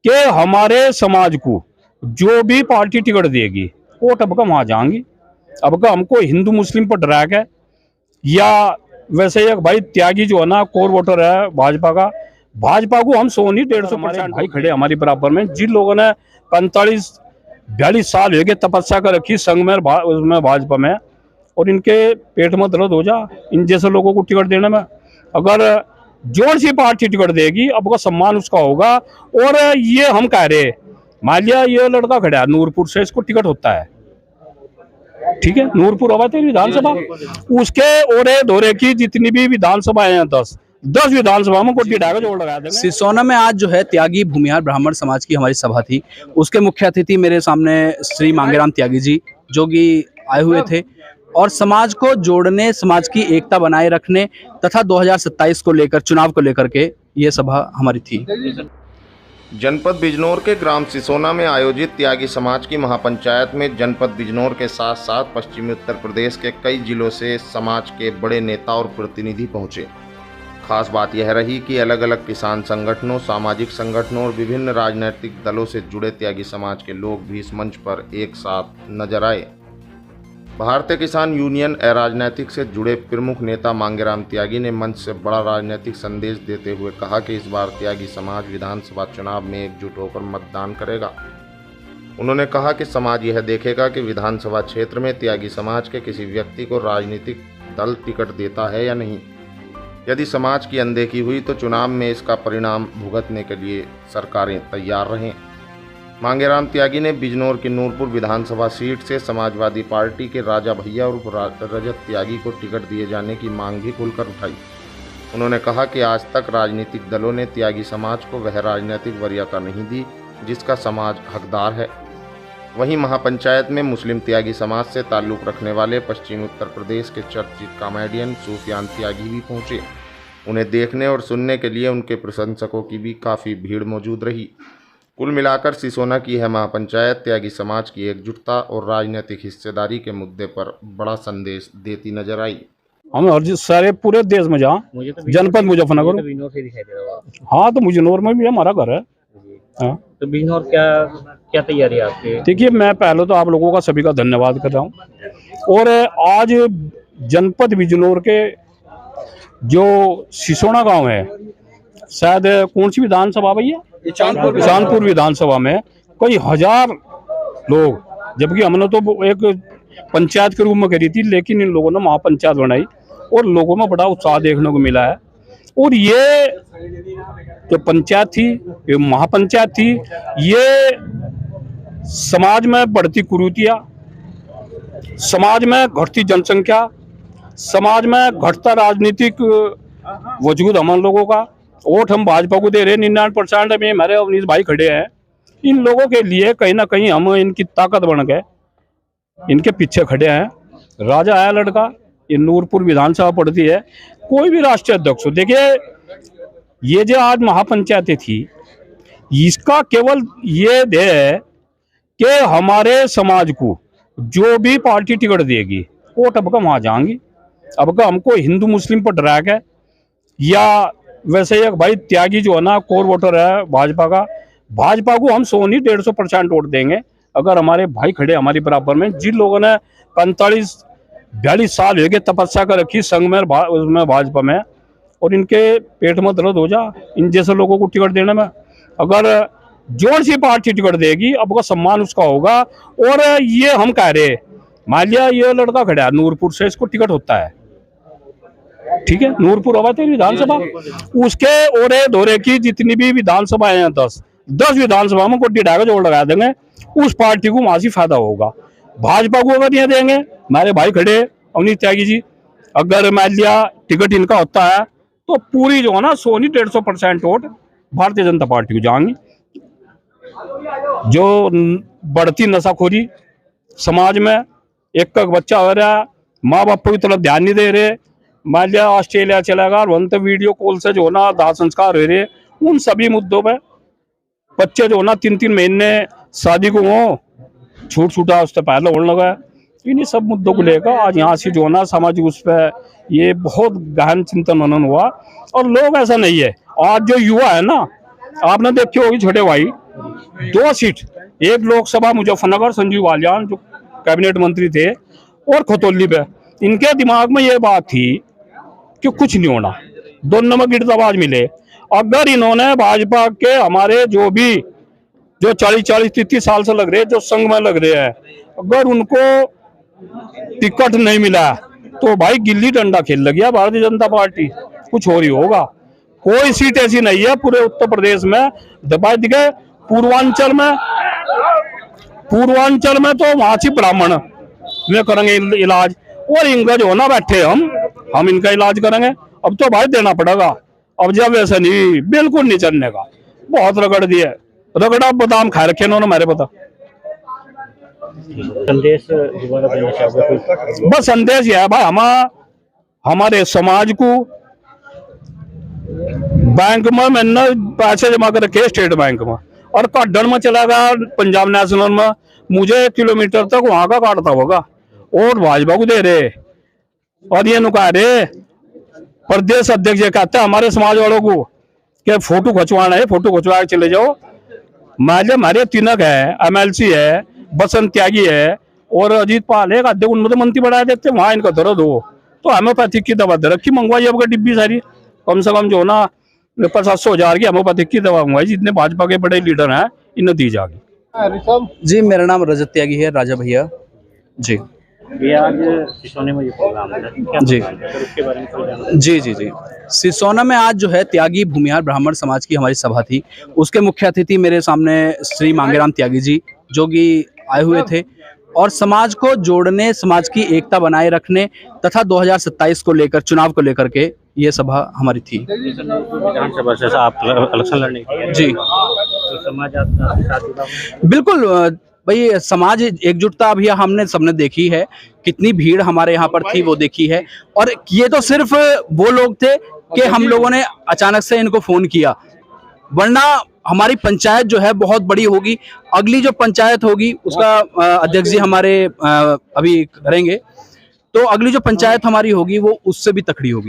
कि हमारे समाज को जो भी पार्टी टिकट देगी वोट अब का वहां जाएंगी। अब का हमको हिंदू मुस्लिम पर डराक है या वैसे एक भाई त्यागी जो है ना कोर वोटर है भाजपा का, भाजपा को हम 150 भाई खड़े हमारी बराबर में। जिन लोगों ने 45-42 साल हो गए तपस्या कर रखी संघ में उसमें भाजपा में, और इनके पेट में दर्द हो जा इन जैसे लोगों को टिकट देने में। अगर जोर सी पार्टी टिकट देगी अब का सम्मान उसका होगा। और ये हम कह रहे मान लिया ये लड़का खड़ा है नूरपुर से, इसको टिकट होता है, ठीक है, नूरपुर आबाद है विधानसभा, उसके ओरे धोरे की जितनी भी विधानसभाएं हैं 10 विधानसभा में कोटी डागा जोड़ लगा देंगे। सिसोना में आज जो है त्यागी भूमिहार ब्राह्मण समाज की हमारी सभा थी। उसके मुख्य अतिथि मेरे सामने श्री मांगेराम त्यागी जी जो कि आए हुए थे और समाज को जोड़ने, समाज की एकता बनाए रखने तथा 2027 को लेकर, चुनाव को लेकर के ये सभा हमारी थी। जनपद बिजनौर के ग्राम सिसोना में आयोजित त्यागी समाज की महापंचायत में जनपद बिजनौर के साथ साथ पश्चिमी उत्तर प्रदेश के कई जिलों से समाज के बड़े नेता और प्रतिनिधि पहुंचे। खास बात यह रही कि अलग अलग किसान संगठनों, सामाजिक संगठनों और विभिन्न राजनीतिक दलों से जुड़े त्यागी समाज के लोग भी इस मंच पर एक साथ नजर आए। भारतीय किसान यूनियन अराजनीतिक से जुड़े प्रमुख नेता मांगेराम त्यागी ने मंच से बड़ा राजनीतिक संदेश देते हुए कहा कि इस बार त्यागी समाज विधानसभा चुनाव में एकजुट होकर मतदान करेगा। उन्होंने कहा कि समाज यह देखेगा कि विधानसभा क्षेत्र में त्यागी समाज के किसी व्यक्ति को राजनीतिक दल टिकट देता है या नहीं। यदि समाज की अनदेखी हुई तो चुनाव में इसका परिणाम भुगतने के लिए सरकारें तैयार रहें। मांगेराम त्यागी ने बिजनौर की नूरपुर विधानसभा सीट से समाजवादी पार्टी के राजा भैया और रजत त्यागी को टिकट दिए जाने की मांग भी खुलकर उठाई। उन्होंने कहा कि आज तक राजनीतिक दलों ने त्यागी समाज को वह राजनीतिक वरीयता नहीं दी जिसका समाज हकदार है। वहीं महापंचायत में मुस्लिम त्यागी समाज से ताल्लुक़ रखने वाले पश्चिमी उत्तर प्रदेश के चर्चित कॉमेडियन सूफियान त्यागी भी पहुंचे। उन्हें देखने और सुनने के लिए उनके प्रशंसकों की भी काफ़ी भीड़ मौजूद रही। कुल मिलाकर सिसोना की यह महापंचायत त्यागी समाज की एकजुटता और राजनीतिक हिस्सेदारी के मुद्दे पर बड़ा संदेश देती नजर आई। हम हर सारे पूरे देश में जहाँ जनपद मुजफ्फरनगर, हाँ तो बिजनौर में भी हमारा घर है। हाँ तो बिजनौर क्या तैयारी है आपकी? देखिए मैं पहले तो आप लोगों का सभी का धन्यवाद कर रहा हूँ। और आज जनपद बिजनौर के जो सिसोना गांव है, शायद कौन सी विधानसभा भैया, चांदपुर विधानसभा में कई हजार लोग, जबकि हमने तो एक पंचायत के रूप में करी थी, लेकिन इन लोगों ने महापंचायत बनाई और लोगों में बड़ा उत्साह देखने को मिला है। और ये जो पंचायत थी, ये महापंचायत थी, ये समाज में बढ़ती कुरीतियां, समाज में घटती जनसंख्या, समाज में घटता राजनीतिक वजूद हम लोगों का, वोट हम भाजपा को दे रहे 99% में हमारे अवनीश भाई खड़े हैं। इन लोगों के लिए कहीं ना कहीं हम इनकी ताकत बन गए, इनके पीछे खड़े हैं। राजा है लड़का, ये नूरपुर विधानसभा पड़ती है। कोई भी राष्ट्रीय अध्यक्ष हो, देखिए ये जो आज महापंचायतें थी, इसका केवल ये ध्येय है कि हमारे समाज को जो भी पार्टी टिकट देगी वोट अब का वहां जाएंगी। अब का हमको हिंदू मुस्लिम पर डराक है या वैसे एक भाई त्यागी जो है ना कोर वोटर है भाजपा का, भाजपा को हम 150% वोट देंगे अगर हमारे भाई खड़े हमारी बराबर में। जिन लोगों ने 45-42 साल हो गए तपस्या कर रखी संघ में उसमें भाजपा में, और इनके पेट में दर्द हो जा इन जैसे लोगों को टिकट देने में। अगर जोर सी पार्टी टिकट देगी अब का सम्मान उसका होगा। और ये हम कह रहे मान लिया ये लड़का खड़ा है नूरपुर से, इसको टिकट होता है, ठीक है, नूरपुर आबाद है विधानसभा, उसके ओरे धोरे की जितनी भी विधानसभाएं हैं 10 विधानसभा में कोटी डागा जोड़ लगा देंगे। उस पार्टी को वहां से फायदा होगा। भाजपा को अगर ये देंगे, हमारे भाई खड़े अवनीश त्यागी जी, अगर मान लिया टिकट इनका होता है तो पूरी जो है ना 150% वोट भारतीय जनता पार्टी को जाएंगी। जो बढ़ती नशाखोरी समाज में, एक बच्चा हो रहा है, माँ बाप की तरफ ध्यान नहीं दे रहे, मान लिया ऑस्ट्रेलिया चला गया, वहां तो वीडियो कॉल से जो ना दाह संस्कार हो रहे, उन सभी मुद्दों पे बच्चे जो ना 3-3 महीने शादी को हो छूट छूटा उससे पहले होने लगा। इन्हीं सब मुद्दों को लेकर आज यहाँ से जो ना सामाजिक उस पर ये बहुत गहन चिंतन मनन हुआ। और लोग ऐसा नहीं है, आज जो युवा है ना, आपने देखे होगी छोटे भाई 2 सीट, एक लोकसभा मुजफ्फरनगर संजीव बालियान जो कैबिनेट मंत्री थे, और खतौली पे, इनके दिमाग में ये बात थी कि कुछ नहीं होना, दोनों में गिरदाबाज मिले। अगर इन्होंने भाजपा के हमारे जो 40-40, 33 साल से लग रहे, जो संघ में लग रहे हैं, अगर उनको टिकट नहीं मिला तो भाई गिल्ली डंडा खेल लगी है भारतीय जनता पार्टी, कुछ हो रही होगा। कोई सीट ऐसी नहीं है पूरे उत्तर प्रदेश में दबाई दिखे। पूर्वांचल में तो वहां से ब्राह्मण में करेंगे इलाज, और इनका जो ना बैठे हम इनका इलाज करेंगे। अब तो भाई देना पड़ेगा, अब जब ऐसा नहीं, बिल्कुल नहीं चलने का। बहुत रगड़ दिए, रगड़ा बादाम खा रखे इन्होंने मेरे पता। संदेश दोबारा देना चाहोगे कोई? बस संदेश यह है भाई, हमारे समाज को बैंक में मैंने पैसे जमा कर रखे स्टेट बैंक में, और काटन में चला गया पंजाब नेशनल में, मुझे 1 किलोमीटर तक वहां का काटता होगा, और भाजपा को दे रहे। और ये नुका रहे प्रदेश अध्यक्ष ये कहते हैं हमारे समाज वालों को कि फोटो खिंचवाना है, फोटो खिंचवा के चले जाओ। हमारे तिनक है, MLC है, बसंत त्यागी है, और अजीत पाल है, अध्यक्ष, उनमें तो मंत्री बढ़ा देते, वहां इनका दर्द हो तो होम्योपैथिक की दवा दे रखी, मंगवाई अब डिब्बी सारी, कम से कम जो ना 500-700 की होम्योपैथिक की दवा मंगवाई, जितने भाजपा के बड़े लीडर हैं इन्हें दी जाएगी। जी, मेरा नाम रजत त्यागी है, राजा भैया जी। ये आज सिसोने में ये प्रोग्राम है, क्या जी। प्रोग्राम है? सर, उसके बारे में थोड़ा जानकारी। जी। सिसोना में आज जो है त्यागी भूमिहार ब्राह्मण समाज की हमारी सभा थी। उसके मुख्य अतिथि मेरे सामने श्री मांगेराम त्यागी जी, जो कि आए हुए थे, और समाज को जोड़ने, समाज की एकता बनाए रखने तथा 2027 को लेकर, चुनाव को लेकर के ये सभा हमारी थी। विधानसभा से आप इलेक्शन लड़ने के लिए, जी तो समाज आपका साथ जुड़ा हुआ है? बिल्कुल भाई, समाज एकजुटता अभी हमने सबने देखी है, कितनी भीड़ हमारे यहाँ पर थी वो देखी है। और ये तो सिर्फ वो लोग थे कि हम लोगों ने अचानक से इनको फोन किया, वरना हमारी पंचायत जो है बहुत बड़ी होगी। अगली जो पंचायत होगी उसका अध्यक्ष जी हमारे अभी करेंगे, तो अगली जो पंचायत हमारी होगी वो उससे भी तकड़ी होगी।